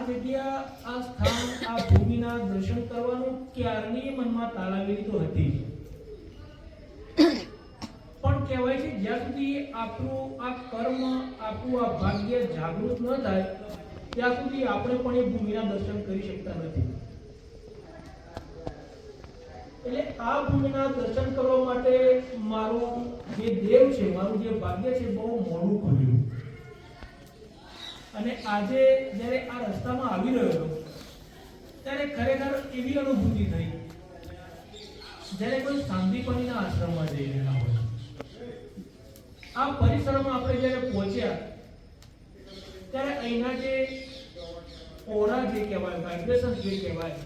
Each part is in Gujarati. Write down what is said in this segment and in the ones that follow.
જગ્યા, આ સ્થાન, આ ભૂમિના દર્શન કરવાનું ક્યારની મનમાં તાલાવેલી તો હતી, પણ કહેવાય છે જ્યાં સુધી આપણું આ કર્મ, આપણું આ ભાગ્ય જાગૃત ન થાય ત્યાં સુધી આપણે પણ એ ભૂમિના દર્શન કરી શકતા નથી. એટલે આ ભૂમિના દર્શન કરવા માટે મારું જે દેવ છે, મારું જે ભાગ્ય છે, બહુ મોડું ખુલ્યું. અને આજે જ્યારે આ રસ્તામાં આવી રહ્યો હતો ત્યારે ખરેખર એવી અનુભૂતિ થઈ જ્યારે કોઈ શાંતિપણીના આશ્રમમાં જઈ રહ્યા હોય. આ પરિસરમાં આપણે જ્યારે પહોંચ્યા ત્યારે અહીંના જે ઓરા જે કહેવાય, વાઇબ્રેશન જે કહેવાય,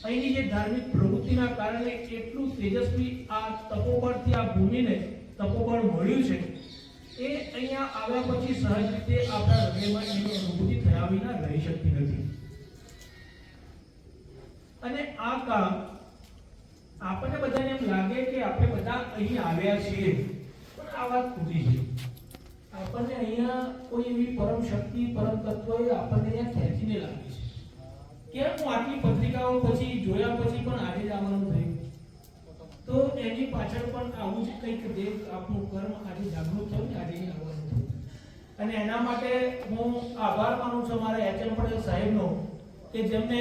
અહીંની જે ધાર્મિક પ્રવૃત્તિના કારણે એટલું તેજસ્વી આ તપોબળથી આ ભૂમિને તપોબળ મળ્યું છે, એ અહીંયા આવ્યા પછી સહજ રીતે આપણા હૃદયમાં એની અનુભૂતિ થયા વિના રહી શકતી નથી. અને આ કામ આપણને બધાને એમ લાગે કે આપણે બધા અહીં આવ્યા છીએ, પણ આ વાત ખોટી છે. આપણને અહીંયા કોઈ એવી પરમ શક્તિ, પરમ તત્વએ આપણને અહીંયા ખેંચીને લાગે છે. કેમ હું આટલી પત્રિકાઓ પછી જોયા પછી પણ આજે જ આવવાનું થયું? તો એની પાછળ પણ આવું જ કંઈક દેવ આપનું કર્મ આજે જાગૃત થયું ને આજે આવવાનું થયું. અને એના માટે હું આભાર માનું છું મારા એચ.એમ. પટેલ સાહેબનો, કે જેમને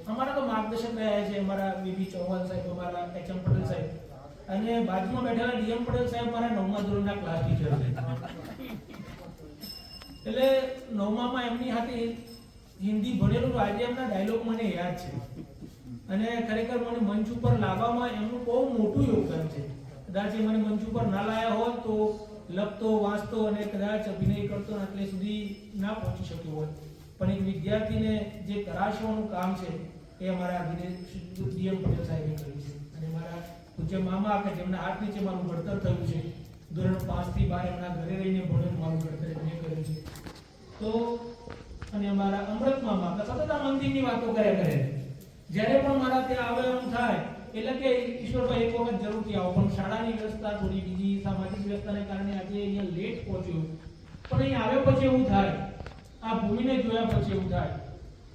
અમારા તો માર્ગદર્શન રહ્યા છે. અમારા બીબી ચૌહાણ સાહેબ, અમારા એચ.એમ. પટેલ સાહેબ, અને બાજુમાં બેઠેલા ડી.એમ. પટેલ સાહેબ મારા 9મા ધોરણના ક્લાસ ટીચર છે. એટલે 9મામાં એમની સાથે હિન્દી ભણેલું, આજે એમના ડાયલોગ મને યાદ છે. અને ખરેખર મને મંચ ઉપર લાવવામાં એમનું બહુ મોટું યોગદાન છે. કદાચ એ મને મંચ ઉપર ના લાયા હોત તો લખતો, વાંચતો અને કદાચ અભિનય કરતો એટલે સુધી ના પહોંચી શક્યો હોત. પણ એક વિદ્યાર્થીને જે તરાશવાનું કામ છે એ અમારા ડી.એમ. પટેલ સાહેબે કર્યું છે. અને મારા પૂજ્ય મામા, કે જેમના હાથ નીચે મારું ઘડતર થયું છે, ધોરણ 5 થી 12 એમના ઘરે રહીને ભણેલું મારું ઘડતર એમને કર્યું છે. તો અને અમારા અમૃત મામા સતત આ મંદિરની વાતો કર્યા કરે. જ્યારે પણ મારા ત્યાં આવવાનું થાય એટલે કે ઈશ્વરભાઈ એક વખત જરૂરથી આવો, પણ શાળાની વ્યવસ્થા, થોડી બીજી સામાજિક વ્યવસ્થાને કારણે આજે અહીંયા લેટ પહોંચ્યો. પણ અહીં આવ્યા પછી એવું થાય, આ ભૂમિને જોયા પછી એવું થાય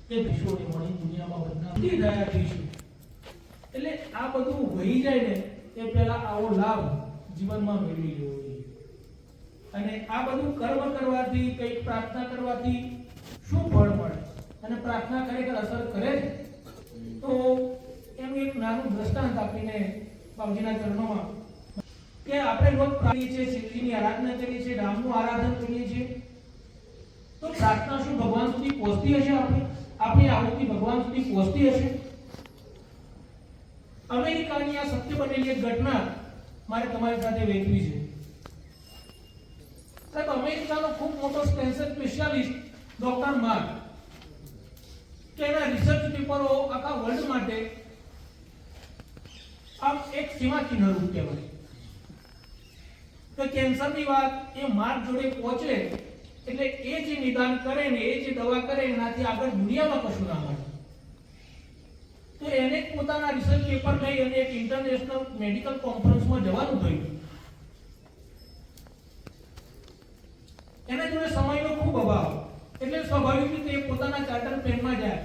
કે વિશ્વની મળી દુનિયામાં બદનામ થયા થઈશું. એટલે આ બધું વહી જાય ને એ પહેલા આવો લાભ જીવનમાં મેળવી લેવો જોઈએ. અને આ બધું કર્મ કરવાથી, કંઈક પ્રાર્થના કરવાથી શું ફળ મળે અને પ્રાર્થના ખરેખર અસર કરે છે, તો એનું એક નાનું દ્રષ્ટાંત આપીને બાપજીના ચરણોમાં, કે આપણે રોજ કરીએ છીએ, શિવજીની આરાધના કરીએ છીએ, રામનું આરાધન કરીએ છીએ, તો પ્રાર્થના શું ભગવાન સુધી પહોંચતી હશે? આપણી આહુતિ ભગવાન સુધી પહોંચતી હશે? અમેરિકાની આ સત્ય બનેલી એક ઘટના મારે તમારી સાથે વહેંચવી છે. સાહેબ, અમેરિકાનો ખૂબ મોટો કેન્સર સ્પેશિયાલિસ્ટ ડોક્ટર માર્ક, કે એના રિસર્ચ પેપરો આખા વર્લ્ડ માટે આમ એક સીમાચિહ્ન રૂપ કહેવાય. તો કેન્સરની વાત એ માર્ક જોડે પહોંચે એટલે એ જે નિદાન કરે ને એ જે દવા કરે એનાથી આગળ દુનિયામાં કશું ના મળે. તો એને પોતાના રિસર્ચ પેપર લઈ અને એક ઇન્ટરનેશનલ મેડિકલ કોન્ફરન્સમાં જવાનું થયું. એના જોડે સમયનો ખૂબ અભાવ, એટલે સ્વાભાવિક રીતે પોતાના ચાર્ટર પ્લેનમાં જાય.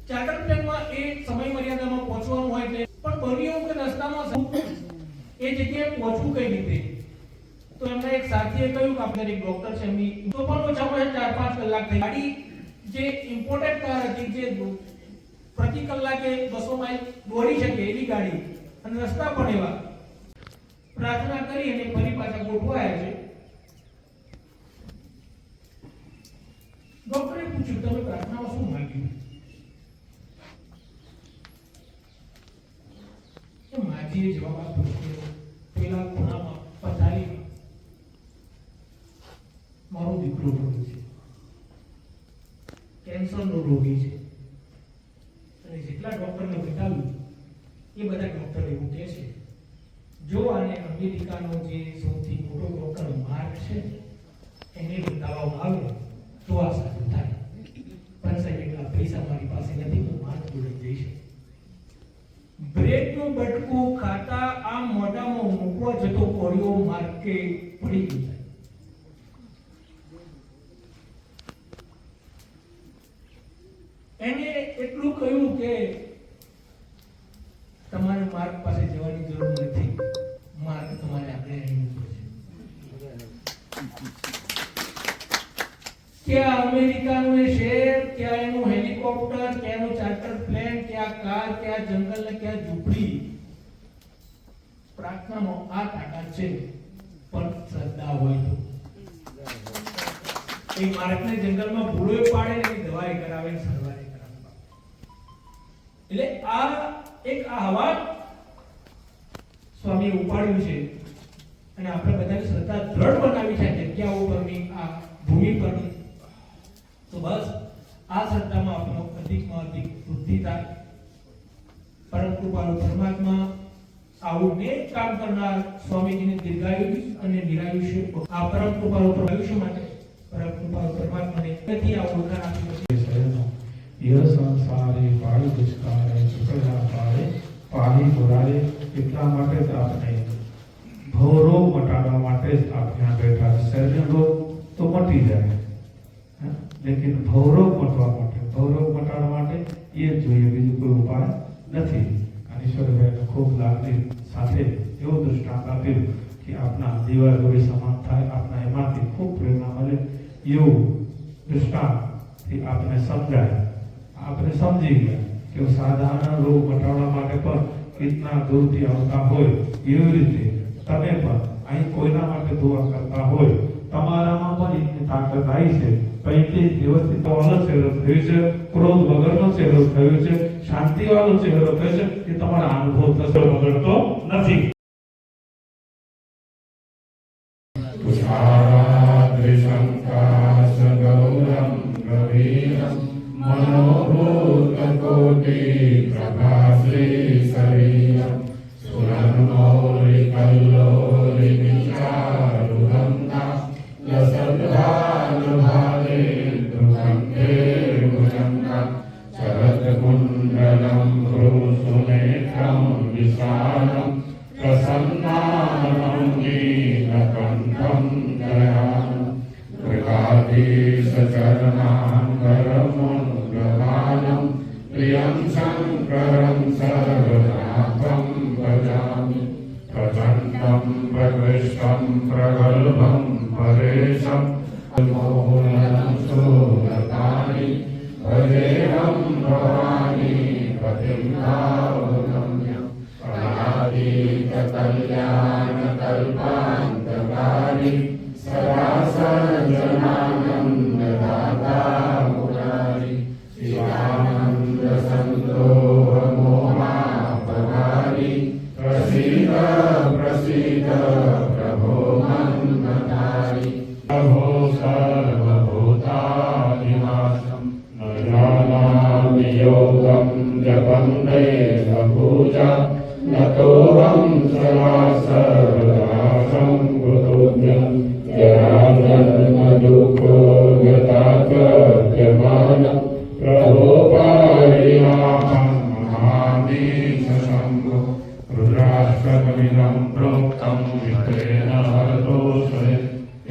ચાર્ટર પ્લેનમાં એ સમય મર્યાદામાં પહોંચવાનું હોય એટલે પણ બન્યું કે રસ્તામાં એ જગ્યાએ પહોંચવું કઈ રીતે? તો એમના એક સાથીએ કહ્યું કે આપણે એક ડોક્ટર છે, એમની તો પણ ઓછામાં ઓછા 4-5 કલાક થઈ. ગાડી જે ઇમ્પોર્ટેડ કાર હતી, જે પ્રતિ કલાકે 200 માઇલ દોડી શકે એવી ગાડી, અને રસ્તા પણ એવા. પ્રાર્થના કરી અને ફરી પાછા ગોઠવાયા છે. ડોક્ટરે પૂછ્યું, તમે પ્રાર્થનામાં શું માંગ્યું? તો માજીએ જવાબ આપ્યો, પેલા ખૂણામાં પથારીમાં મારો દીકરો રોગી છે, કેન્સરનો રોગી છે. અને જેટલા ડોક્ટરને બતાવ્યું એ બધા ડોક્ટર એવું કહે છે, જો આને અમેરિકાનો જે સૌથી મોટો ડોક્ટર માર્ક છે એને બતાવવામાં આવે તો આ સાચું થાય. પણ સાહેબ, એટલા પૈસા મારી પાસે નથી, હું માર્ક જોડે જઈશ. બ્રેડનું બટકું ખાતા આ મોઢામાં મૂકવા જતો કોળિયો માર્કે પડી ગયો. માર્ગ પાસે જવાની જરૂર નથી. માર્ગ તમારે આપણે અહીં મૂક્યો છે. ક્યાં અમેરિકાનું એ શહેર, ક્યાં એનું હેલિકોપ્ટર, ક્યાં એનું ચાર્ટર પ્લેન, ક્યાં કાર, ક્યાં જંગલ ને ક્યાં ઝૂંપડી. પ્રાર્થનામાં આ તાકાત છે, પણ શ્રદ્ધા હોય તો એ માર્ગને જંગલમાં ભૂલોય પાડે ને એની દવાઈ કરાવે ને સરવારે કરાવે. એટલે આ એક આહવાન સ્વામીએ ઉપાડ્યું છે અને આપણે બધાની શ્રદ્ધા દ્રઢ બનાવી છે જગ્યાઓ પરની, આ ભૂમિ પરની. તો બસ આ શ્રદ્ધામાં આપણો અધિકમાં અધિક વૃદ્ધિ થાય. પરમ કૃપાળુ પરમાત્મા આવું નેક કામ કરનાર સ્વામીજીને દીર્ઘાયુષ્ય અને નિરાયુષ્ય આ પરમ કૃપાળુ આયુષ્ય માટે પરમ કૃપાળુ પરમાત્માને તેથી આ ઓળખાણ આપી છે. यह संसारे पाई दुष्कारे सुखदा पारे पाही बुरारे એટલા માટે જ આપણે ભવરોગ મટાડવા માટે જ આપણે બેઠા. શરીર રોગ તો મટી જાય, લેકિન ભવરોગ મટવા માટે, ભવરોગ મટાડવા માટે એ જ જોઈએ, બીજું કોઈ ઉપાય નથી. અને ઈશ્વરભાઈને ખૂબ લાગણી સાથે એવું દૃષ્ટાંત આપ્યું કે આપના દીવા ગોળી સમાન થાય, આપના એમાંથી ખૂબ પ્રેરણા મળે એવું દૃષ્ટાંતથી આપણે સમજાય. આપણે સમજી ગયા કે સાધારણ રોગ મટાડવા માટે પણ કેટલા દૂરથી આવતા હોય, એવી રીતે તમે પણ અહીં કોઈના માટે દુઆ કરતા હોય, તમારામાં પણ એટલી તાકાત આવી છે. પહેલી દિવસથી તો અલગ ચહેરો થયો છે, ક્રોધ વગરનો ચહેરો થયો છે, શાંતિવાળો ચહેરો થયો છે, એ તમારા અનુભવ થશે, બગડતો નથી. मनोभूतकोटि प्रभाश्री शरीरं सुरन्मौलिकल्लोलि विचारुगन्धा लसद्भानुभावे दुर्गन्धे भुजङ्गा शरत्कुण्डलं भ्रूसुनेत्रं विशालं प्रसन्नानं नीलकण्ठं दयालं मृगाधीशचरणाङ्गरमुग्रबालं प्रियं शङ्करं सर्वनाथं भजामि. प्रचण्डं प्रकृष्टं प्रगल्भं परेशं मोहनं शूलपाणि भजेहं भवानी पतिं भावगम्यं. कलातीतकल्याणकल्पान्तकारि सदा सज्जनानन्ददाता मुरारि. शिवानन्द सन्दोहमोहापहारि प्रसीद प्रसीद प्रभो मन्मथारि. प्रभो सर्वभूतादिनाशं न जानामि योगं जपं देवपूजा नतोऽहं सदा सर्वदासं गुरुभ्यं. जराजन्मदुःखो यथाकर्यमानं प्रभो पारियाहं महामीशशम्भो. रुद्राष्टकमिदं प्रोक्तं विप्रेण हरतोषे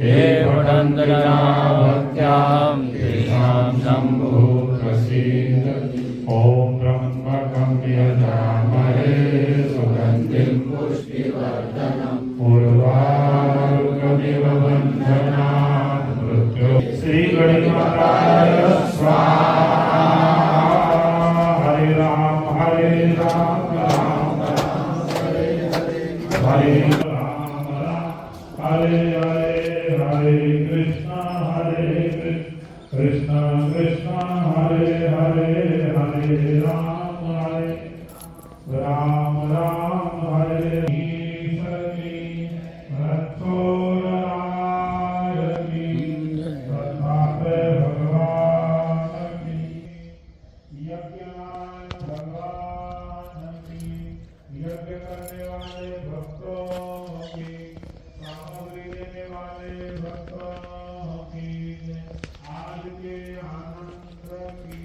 ये पठन्तनाभक्त्यां तेषां शम्भुः प्रसीदति. ॐ ब्रह्मकं यजामहे सुगन्धिं पुष्टिवर्धनम् उर्वारुकमिव बन्धनात् मृत्यो. श्री गणेशाय स्वाहा. हरे राम राम राम हरे हरे, हरे राम हरे हरे, हरे कृष्ण कृष्ण कृष्ण हरे हरे, हरे राम राम हरे. यज्ञ करने वाले भक्तों की, सामग्री देने वाले भक्तों की, आज के आनंद की